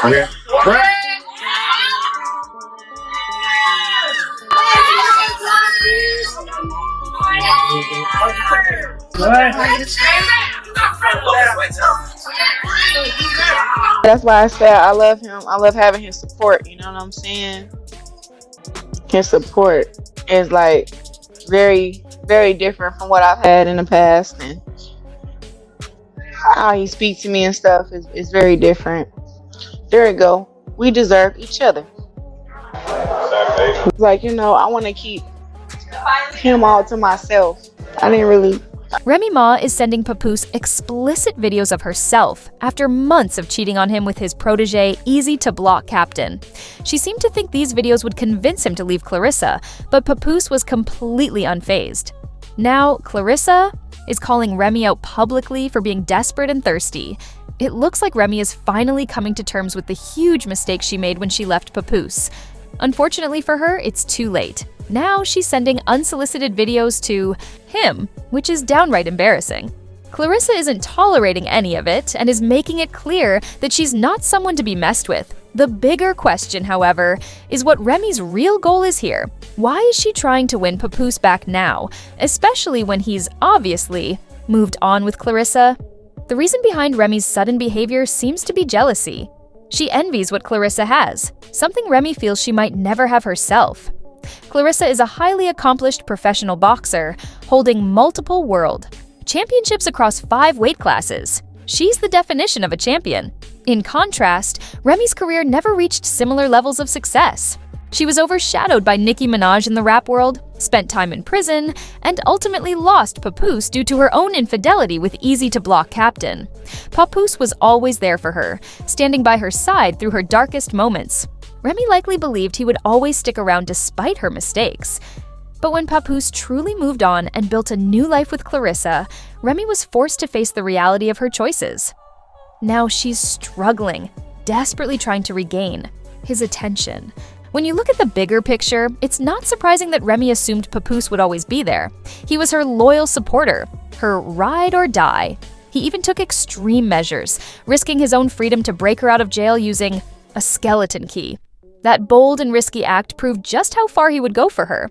Okay. That's why I said I love him. I love having his support. You know what I'm saying? His support is like very, very different from what I've had in the past, and how he speaks to me and stuff is very different. There we go. We deserve each other. Like, I want to keep him all to myself. I didn't really. Remy Ma is sending Papoose explicit videos of herself after months of cheating on him with his protege, easy-to-block captain. She seemed to think these videos would convince him to leave Clarissa, but Papoose was completely unfazed. Now, Clarissa is calling Remy out publicly for being desperate and thirsty. It looks like Remy is finally coming to terms with the huge mistake she made when she left Papoose. Unfortunately for her, it's too late. Now she's sending unsolicited videos to him, which is downright embarrassing. Clarissa isn't tolerating any of it and is making it clear that she's not someone to be messed with. The bigger question, however, is what Remy's real goal is here. Why is she trying to win Papoose back now, especially when he's obviously moved on with Clarissa? The reason behind Remy's sudden behavior seems to be jealousy. She envies what Clarissa has, something Remy feels she might never have herself. Clarissa is a highly accomplished professional boxer, holding multiple world championships across 5 weight classes. She's the definition of a champion. In contrast, Remy's career never reached similar levels of success. She was overshadowed by Nicki Minaj in the rap world, spent time in prison, and ultimately lost Papoose due to her own infidelity with easy-to-block captain. Papoose was always there for her, standing by her side through her darkest moments. Remy likely believed he would always stick around despite her mistakes. But when Papoose truly moved on and built a new life with Clarissa, Remy was forced to face the reality of her choices. Now she's struggling, desperately trying to regain his attention. When you look at the bigger picture, it's not surprising that Remy assumed Papoose would always be there. He was her loyal supporter, her ride or die. He even took extreme measures, risking his own freedom to break her out of jail using a skeleton key. That bold and risky act proved just how far he would go for her.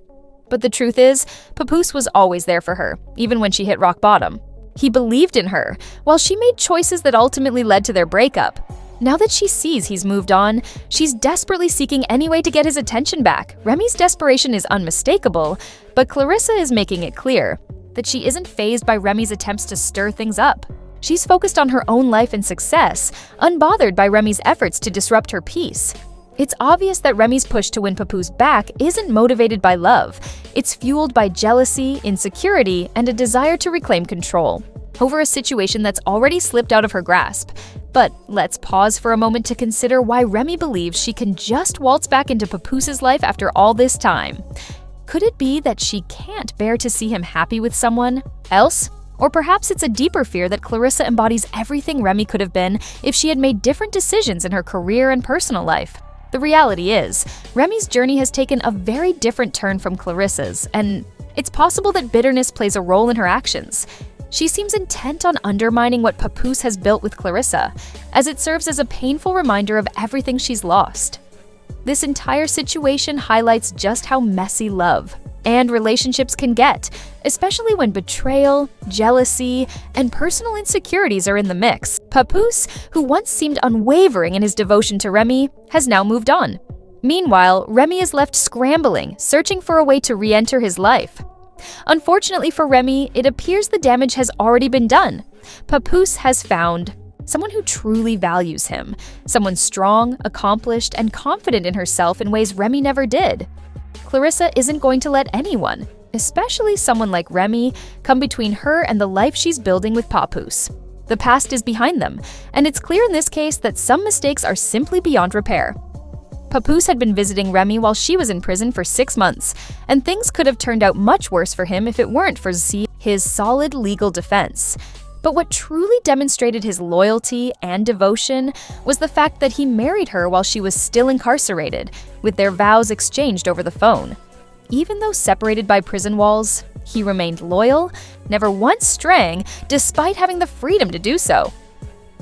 But the truth is, Papoose was always there for her, even when she hit rock bottom. He believed in her, while she made choices that ultimately led to their breakup. Now that she sees he's moved on, she's desperately seeking any way to get his attention back. Remy's desperation is unmistakable, but Clarissa is making it clear that she isn't fazed by Remy's attempts to stir things up. She's focused on her own life and success, unbothered by Remy's efforts to disrupt her peace. It's obvious that Remy's push to win Papoose back isn't motivated by love. It's fueled by jealousy, insecurity, and a desire to reclaim control over a situation that's already slipped out of her grasp. But let's pause for a moment to consider why Remy believes she can just waltz back into Papoose's life after all this time. Could it be that she can't bear to see him happy with someone else? Or perhaps it's a deeper fear that Clarissa embodies everything Remy could have been if she had made different decisions in her career and personal life. The reality is, Remy's journey has taken a very different turn from Clarissa's, and it's possible that bitterness plays a role in her actions. She seems intent on undermining what Papoose has built with Clarissa, as it serves as a painful reminder of everything she's lost. This entire situation highlights just how messy love and relationships can get, especially when betrayal, jealousy, and personal insecurities are in the mix. Papoose, who once seemed unwavering in his devotion to Remy, has now moved on. Meanwhile, Remy is left scrambling, searching for a way to re-enter his life. Unfortunately for Remy, it appears the damage has already been done. Papoose has found someone who truly values him, someone strong, accomplished, and confident in herself in ways Remy never did. Clarissa isn't going to let anyone, especially someone like Remy, come between her and the life she's building with Papoose. The past is behind them, and it's clear in this case that some mistakes are simply beyond repair. Papoose had been visiting Remy while she was in prison for 6 months, and things could have turned out much worse for him if it weren't for his solid legal defense. But what truly demonstrated his loyalty and devotion was the fact that he married her while she was still incarcerated, with their vows exchanged over the phone. Even though separated by prison walls, he remained loyal, never once straying, despite having the freedom to do so.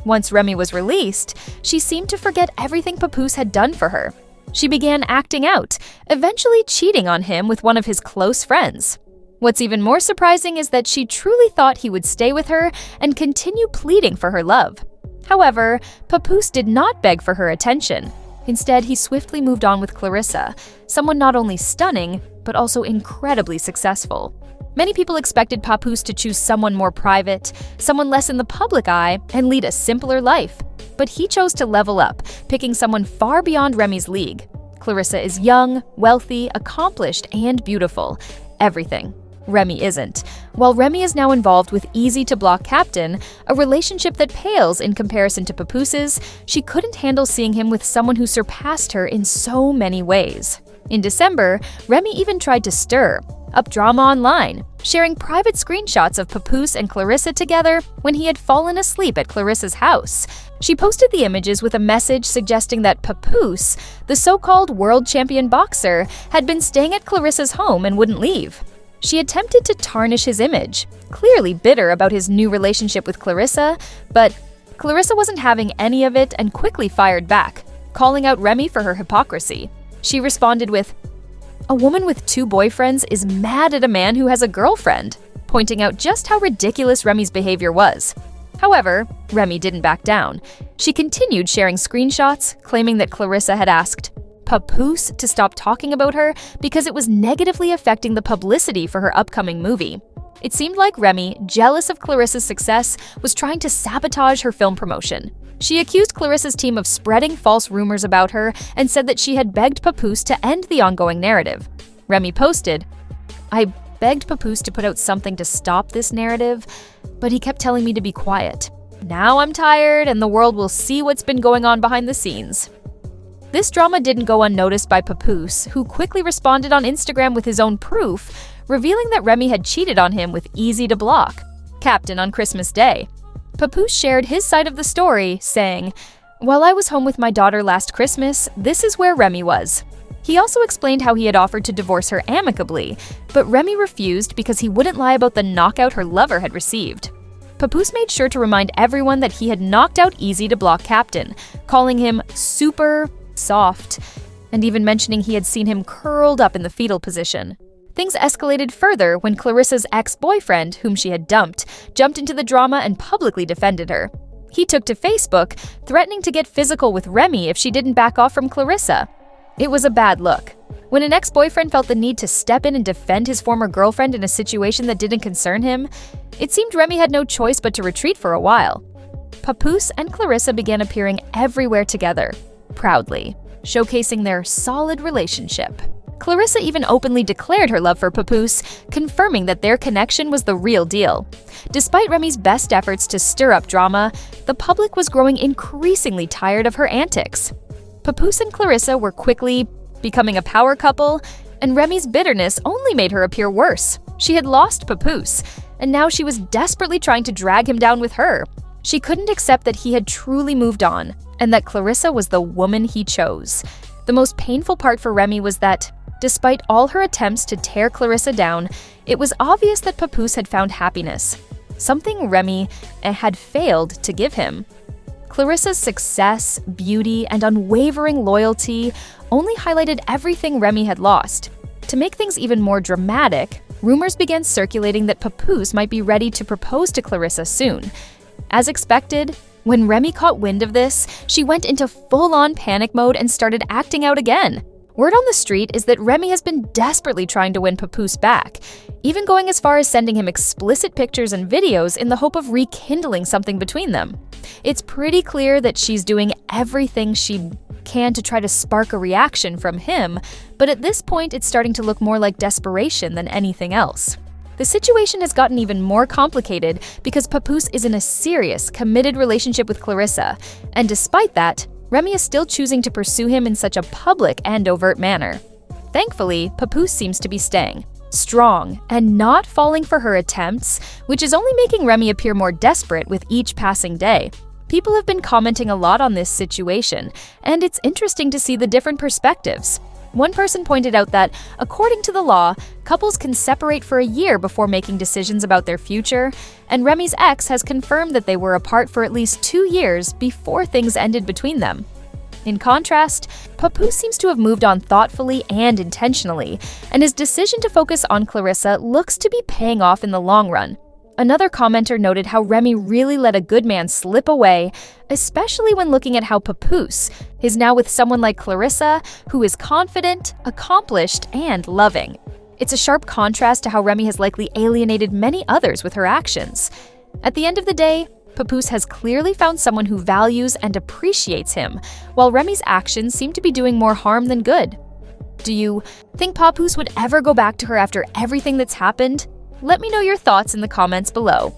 Once Remy was released, she seemed to forget everything Papoose had done for her. She began acting out, eventually cheating on him with one of his close friends. What's even more surprising is that she truly thought he would stay with her and continue pleading for her love. However, Papoose did not beg for her attention. Instead, he swiftly moved on with Clarissa, someone not only stunning, but also incredibly successful. Many people expected Papoose to choose someone more private, someone less in the public eye, and lead a simpler life. But he chose to level up, picking someone far beyond Remy's league. Clarissa is young, wealthy, accomplished, and beautiful. Everything. Remy isn't. While Remy is now involved with easy-to-block Captain, a relationship that pales in comparison to Papoose's, she couldn't handle seeing him with someone who surpassed her in so many ways. In December, Remy even tried to stir up drama online, sharing private screenshots of Papoose and Clarissa together when he had fallen asleep at Clarissa's house. She posted the images with a message suggesting that Papoose, the so-called world champion boxer, had been staying at Clarissa's home and wouldn't leave. She attempted to tarnish his image, clearly bitter about his new relationship with Clarissa, but Clarissa wasn't having any of it and quickly fired back, calling out Remy for her hypocrisy. She responded with, "A woman with 2 boyfriends is mad at a man who has a girlfriend," pointing out just how ridiculous Remy's behavior was. However, Remy didn't back down. She continued sharing screenshots, claiming that Clarissa had asked Papoose to stop talking about her because it was negatively affecting the publicity for her upcoming movie. It seemed like Remy, jealous of Clarissa's success, was trying to sabotage her film promotion. She accused Clarissa's team of spreading false rumors about her and said that she had begged Papoose to end the ongoing narrative. Remy posted, "I begged Papoose to put out something to stop this narrative, but he kept telling me to be quiet. Now I'm tired and the world will see what's been going on behind the scenes." This drama didn't go unnoticed by Papoose, who quickly responded on Instagram with his own proof, revealing that Remy had cheated on him with easy-to-block Captain on Christmas Day. Papoose shared his side of the story, saying, "While I was home with my daughter last Christmas, this is where Remy was." He also explained how he had offered to divorce her amicably, but Remy refused because he wouldn't lie about the knockout her lover had received. Papoose made sure to remind everyone that he had knocked out easy-to-block Captain, calling him super soft, and even mentioning he had seen him curled up in the fetal position. Things escalated further when Clarissa's ex-boyfriend, whom she had dumped, jumped into the drama and publicly defended her. He took to Facebook, threatening to get physical with Remy if she didn't back off from Clarissa. It was a bad look. When an ex-boyfriend felt the need to step in and defend his former girlfriend in a situation that didn't concern him, it seemed Remy had no choice but to retreat for a while. Papoose and Clarissa began appearing everywhere together, proudly, showcasing their solid relationship. Clarissa even openly declared her love for Papoose, confirming that their connection was the real deal. Despite Remy's best efforts to stir up drama, the public was growing increasingly tired of her antics. Papoose and Clarissa were quickly becoming a power couple, and Remy's bitterness only made her appear worse. She had lost Papoose, and now she was desperately trying to drag him down with her. She couldn't accept that he had truly moved on, and that Clarissa was the woman he chose. The most painful part for Remy was that, despite all her attempts to tear Clarissa down, it was obvious that Papoose had found happiness, something Remy had failed to give him. Clarissa's success, beauty, and unwavering loyalty only highlighted everything Remy had lost. To make things even more dramatic, rumors began circulating that Papoose might be ready to propose to Clarissa soon. As expected, when Remy caught wind of this, she went into full-on panic mode and started acting out again. Word on the street is that Remy has been desperately trying to win Papoose back, even going as far as sending him explicit pictures and videos in the hope of rekindling something between them. It's pretty clear that she's doing everything she can to try to spark a reaction from him, but at this point it's starting to look more like desperation than anything else. The situation has gotten even more complicated because Papoose is in a serious, committed relationship with Clarissa, and despite that, Remy is still choosing to pursue him in such a public and overt manner. Thankfully, Papoose seems to be staying strong and not falling for her attempts, which is only making Remy appear more desperate with each passing day. People have been commenting a lot on this situation, and it's interesting to see the different perspectives. One person pointed out that, according to the law, couples can separate for a year before making decisions about their future, and Remy's ex has confirmed that they were apart for at least 2 years before things ended between them. In contrast, Papoose seems to have moved on thoughtfully and intentionally, and his decision to focus on Clarissa looks to be paying off in the long run. Another commenter noted how Remy really let a good man slip away, especially when looking at how Papoose is now with someone like Clarissa, who is confident, accomplished, and loving. It's a sharp contrast to how Remy has likely alienated many others with her actions. At the end of the day, Papoose has clearly found someone who values and appreciates him, while Remy's actions seem to be doing more harm than good. Do you think Papoose would ever go back to her after everything that's happened? Let me know your thoughts in the comments below.